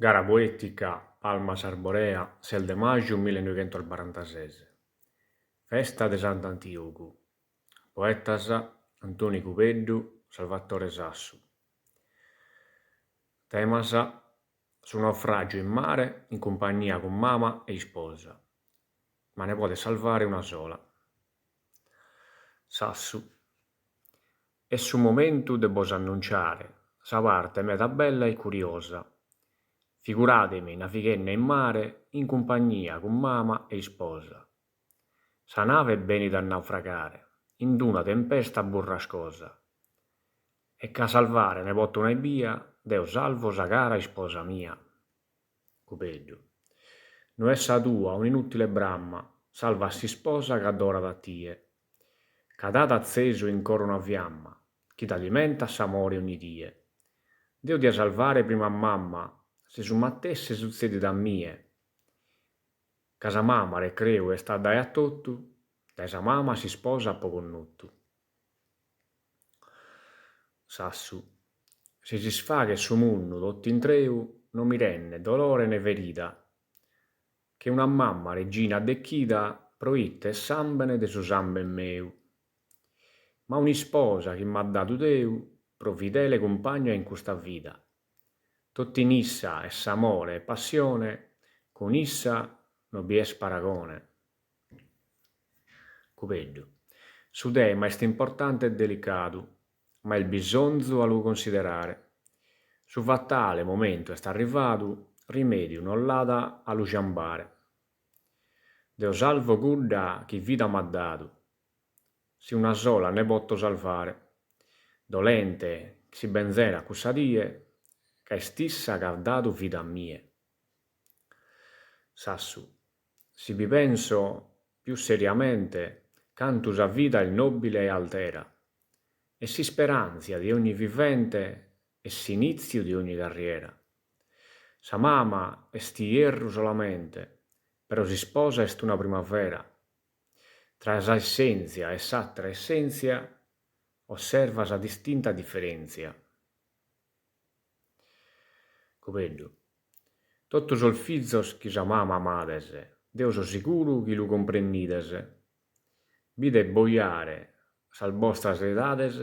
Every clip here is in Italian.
Gara poetica Palmas Arborea, sel de maggio 1946. Festa de Sant'Antiocu. Poetas Antoni Cupeddu, Salvatore Sassu. Temas su naufragio in mare in compagnia con mamma e sposa, ma ne può salvare una sola. Sassu. È su momento de vos annunciare, sa parte meta bella e curiosa. Figuratemi una fighenna in mare in compagnia con mamma e sposa. Sa nave è venita a naufragare in d'una tempesta burrascosa. E ca salvare ne potto una via, Deo salvo sa cara sposa mia. Cupeddu. No è sa tua un'inutile bramma, salva si sposa che adora da tie. Cadata acceso in coro una fiamma, chi t'alimenta s'amore ogni die. Deo dia salvare prima a mamma, se su mattesse succede da mie. Casa mamma recreu e sta dai a tottu, da sa mamma si sposa a poco nuttu. Sassu. Se si sfaghe su munnu tutto in treu, non mi renne dolore né verida, che una mamma regina addecchida proitte e sambene de su samben meu. Ma un'isposa che m'ha dato Deu, pro fidele compagna in questa vita. Tutti in issa e s'amore e passione, con issa non vi è paragone. Cupeddu. Su tema est importante e delicato, ma il bisogno a lo considerare. Su fatale momento est arrivato, rimedio non l'ada a lo ciambare. Deo salvo cudda chi vita m'ha dato, si una sola ne potto salvare. Dolente si benzera cussa die, che è stissa che ha dato vita a mie. Sassu. Si vi penso più seriamente, cantus a vita il nobile e altera, e si speranzia di ogni vivente e si inizio di ogni carriera. Sa mamma est ierru solamente, però si sposa est una primavera. Tra sa essenzia e s'altra essenzia osserva sa distinta differenzia. Cupeddu. Totu sos fizos chi sa mamma amades, Deo so sicuru chi lu comprennides. Vide boiare sas vostras edades,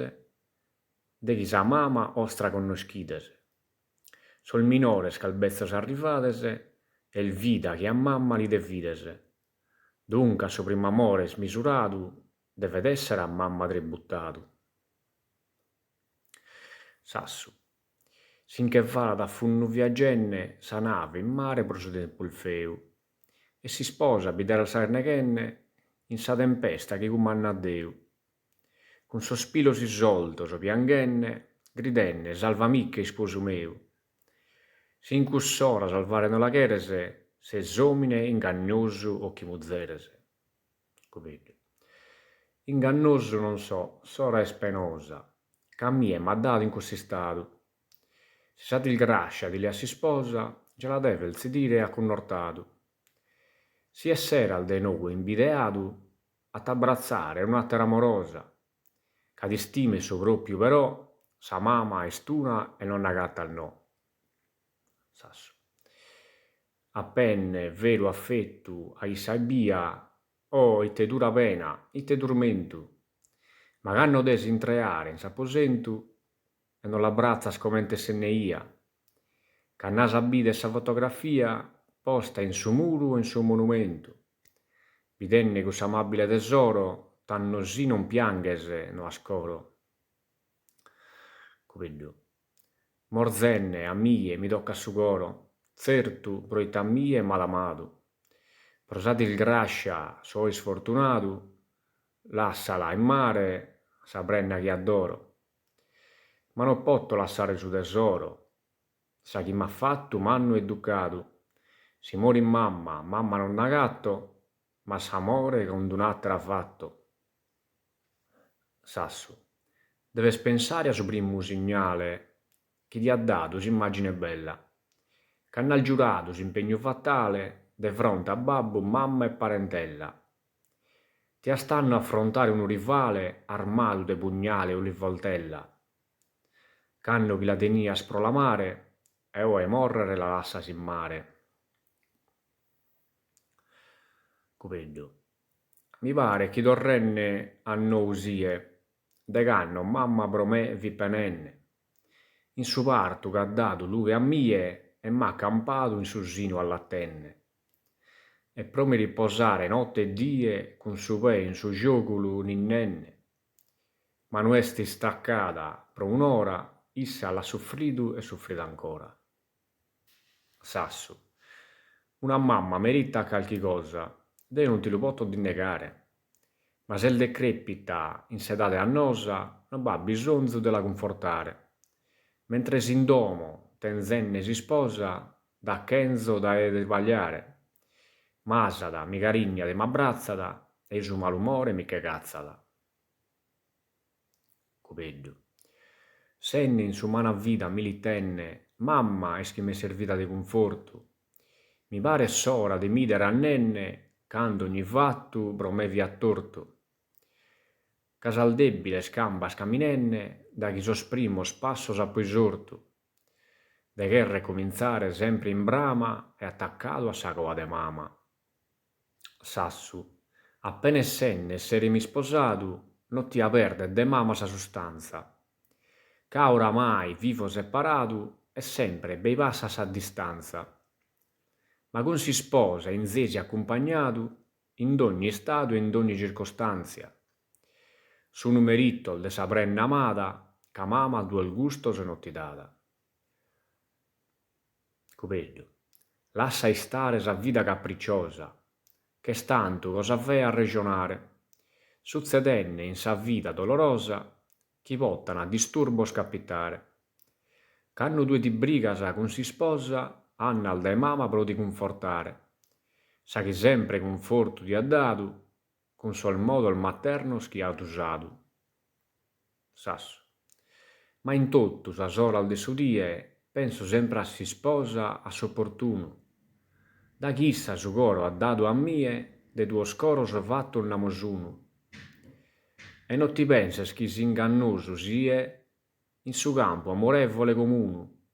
de chi sa mamma ostra connoschides. Sol minores calbezzos arrivades, el vida chi a mamma li devides. Dunca su primo amore smisuradu devet essere a mamma tributtadu. Sassu. Sinche valat a funnu viagenne sa nave in mare pro su tempus feu, e si sposa bidere s'arneghenne in sa tempesta chi cumanna Deu. Con sospiros isoltos pianghenne, gridenne salvami sposu meu. Si in cuss'ora salvare non la cherese, se somine ingannosu o chi muzerese. Cupeddu. Ingannosu non so, s'ora è penosa, ca mie m'ha dato in così stato. Se sa di grascia di lei si sposa, già la deve il dire a connortato. Si è sera al de nuovo invidiato a t'abbrazzare un'altra amorosa, ca di stime so proprio però, sa mamma è stuna e non agatta al no. Sassu. Appenne vero affetto ai sabia, oh, ite dura pena, ite tormento, ma ganno desi intreare in s'apposentu e non l'abbraccia scomente se ne ia, ca nasa bide sa fotografia posta in su muro o in su monumento. Videnne questo amabile tesoro, tanno sì non pianghese no ascoro. Cupeddu. Morzenne a mie mi tocca su coro, certu proita mie malamato. Prosati il grascia soi sfortunato, lassala in mare, sa brenna chi adoro. Ma non potto lasciare su tesoro, sa chi m'ha fatto m'hanno educato. Si muore in mamma, mamma non ha gatto, ma s'amore con un'altra ha fatto. Sassu. Deves pensare a su primo segnale chi ti ha dato s'immagine bella. C'hanno al giurato s'impegno fatale de fronte a babbo, mamma e parentella. Ti stanno a affrontare un rivale armato de pugnale o li voltella. C'hanno chi la tenia spro la mare e ora morrere la lassasi in mare. Cupeddu. Mi pare chi torrenne a nousie, de canno mamma pro me vi penenne. In su partu c'ha dato luve a mie e m'ha campato in su sinu all'attenne. E pro mi riposare notte e die con su pe in su gioculu ninnenne. Ma non esti staccata pro un'ora, issa l'ha soffritu e soffrita ancora. Sassu. Una mamma merita qualche cosa, de non ti lo poto di negare. Ma se il decrepita in sedate annosa, non ha bisogno della confortare. Mentre si in domo, tenzenne si sposa, da Kenzo da e sbagliare. Masada, mi carigna de m'abbrazzata, e su malumore mi che cazzata. Cupeddu. Senni in su mana vita militenne, mamma es chi mi servita di conforto. Mi pare s'ora di midere a nenne, cando ogni fatto pro me vi attorto. Casal debile scamba scaminenne, da chi sos primos passos a poi sorto. De che cominciare sempre in brama e attaccato a sa cova de mama. Sassu, appena essenne esseremi sposato, non ti perde de mama sa sostanza. Ca oramai vivo separato e sempre bei passa sa distanza. Ma con si sposa in zesi accompagnato in ogni stato e in ogni circostanza. Su numerito de sa prenna amata, ca mama duel gusto se non ti data. Cupeddu. Lassa stare sa vita capricciosa, che stanto cosa ve a ragionare. Succedenne in sa vita dolorosa, chi pottano a disturbo scappitare. C'hanno due di brigasa con si sposa, hanno al de mama pro di confortare. Sa chi sempre conforto ti ha dato, con sol modo il materno schiato usato. Sasso. Ma in tutto sa sola al de su die, penso sempre a si sposa a s'opportuno. Da chissa su coro ha dato a mie, de tuo scoro so fatto il namosuno. E non ti penses chi si ingannoso sie in su campo amorevole comunu,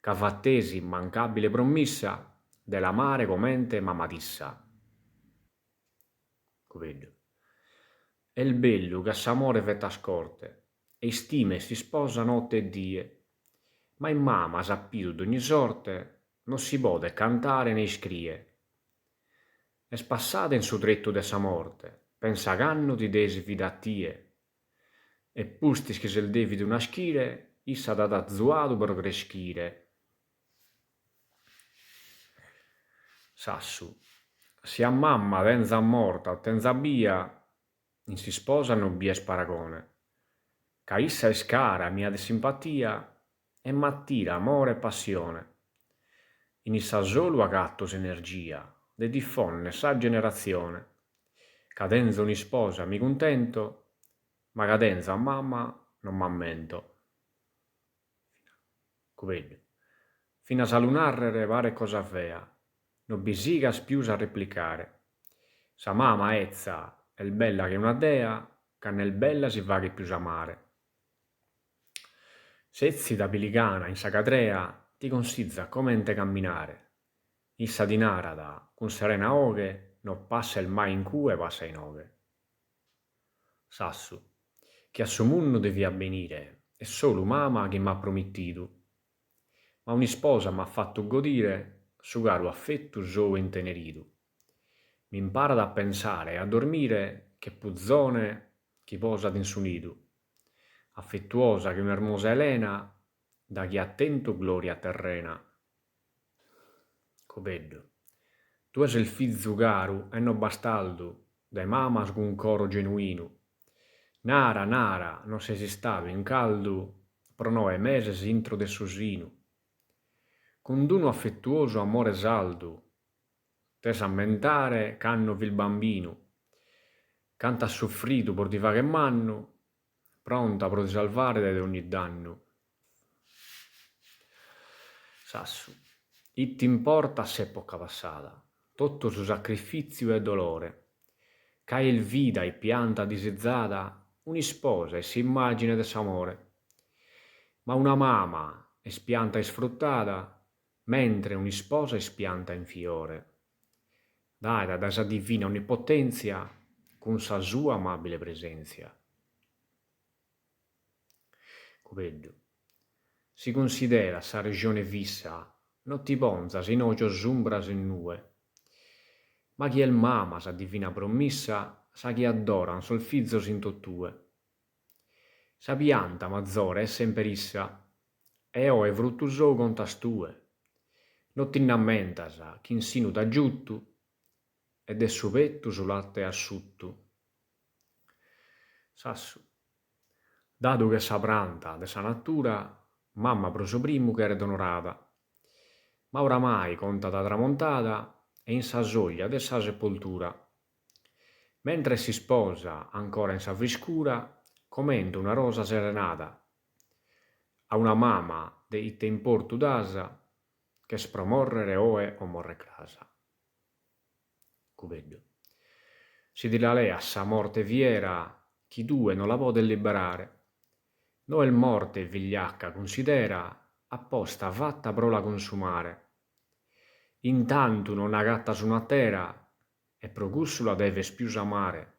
ca fattesi immancabile promessa dell'amare comente mamatissa. Cupeddu. E il bello che s'amore fetta scorte, e stime si sposa notte e die, ma in mama sappitu d'ogni sorte, non si pode cantare né scrie. Es passata in su tretto de sa morte, pensa c'anno ti desi fidattie, e pustis che se il devi una schire, issa data zuato per creschire. Sassu. Si a mamma tenza morta o tenza via, in si sposa non bies paragone. Ca issa è cara, mia de simpatia, e m'attira amore e passione. In issa solo agattos energia, de diffonne sa generazione. Cadenza ogni sposa mi contento, ma cadenza a mamma non m'ammento. Cupeddu. Fino a salunarrere pare cosa vea, non bisigas più a replicare. Sa mama ezza, el bella che una dea, ca nel bella si va che più amare. Sezzi da piligana in sa cadrea, ti considza comente camminare. Issa di narada, con serena oghe, non passa il mai in cue passa in oghe. Sassu, che a su munno devi avvenire, è solo mama che m'ha promettitu. Ma un'isposa m'ha fatto godire, su caro affetto so inteneritu. Mi impara da pensare e a dormire che puzzone chi posa in su nidu. Affettuosa che un'ermosa Elena, da chi attento gloria terrena. Cupeddu. Tu es il fizzu caru e no bastaldu, de mamas con coro genuinu. Nara, nara, non sei stato in caldu, pro 9 meses intro de su sinu. Con d'uno affettuoso amore saldu, te s'ammentare c'hanno il bambino, canta soffritu por di fare mannu, pronta pro di salvare da ogni danno. Sassu. It importa s'epoca passata, tutto su sacrificio e dolore. Ca il vita e pianta disezzata, un'isposa e s'immagine de s'amore. Ma una mama spianta e sfruttata, mentre ogni sposa è spianta in fiore. Data da sa divina onnipotenzia, con sa sua amabile presenza. Cupeddù. Si considera sa regione vissa, non ti ponzas in ocios umbras in nue, ma chi el mama sa divina promissa, sa chi adoran sol fizzos in tottue. Sa pianta mazzore è sempre issa, e oe fruttu sou contas tue. Non ti innammentas chi insinu t'aggiuttu, e de su pettu su latte assuttu. Sassu. Dadu che sa pranta de sa natura, mamma pro su primu cheret onorata, ma oramai conta da tramontata e in sa soglia de sa sepoltura. Mentre si sposa ancora in sa friscura, comendo una rosa serenata, a una mamma de ite importu dasa, che spromorrere oe o morre casa. Cupeddù. Si di la lea sa morte fiera, chi due non la pode liberare. No il morte vigliacca considera, apposta fatta pro la consumare. Intanto non agatta su una terra, e pro cussu la deve spiusa amare.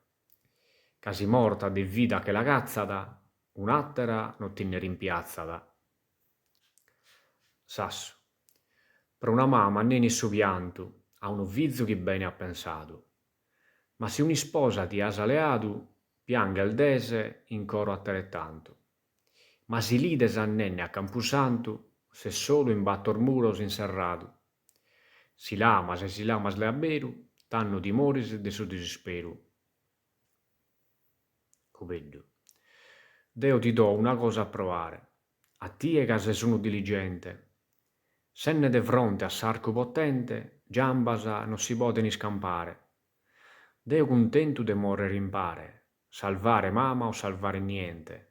Casi morta di vita che la cazzata, un'attera non ti ne rimpiazzata. Sassu. Pro una mamma neni su piantu, a uno vizio chi bene ha pensato. Ma se un'isposa ti ha saleato, pianga il dese in coro atterettanto. Ma si lides a nenne a Campusantu, se solo in battor muros inserrato. Si lamas e si lamas le abberu, t'hanno timoris de su disisperu. Cupeddù. Deo ti do una cosa a provare, a tie che se sono diligente. Senne de fronte a s'arco potente, giambasa non si poteni scampare. Deo contentu de morrere impare, salvare mama o salvare niente.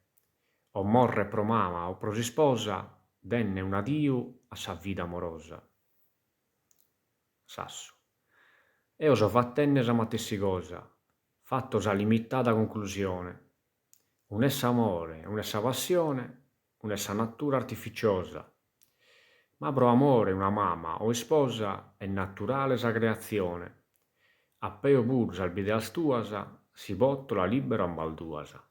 O morre pro mama o pro si sposa, denne un addio a sa vita amorosa. Sassu. Eo so fattenne sa matessi cosa, fatto sa limitata conclusione. Un'essa amore, un'essa passione, un'essa natura artificiosa. Ma pro amore una mama o sposa è naturale sa creazione. Appeo pur sal bideas tuasa, si pottola libero a malduasa.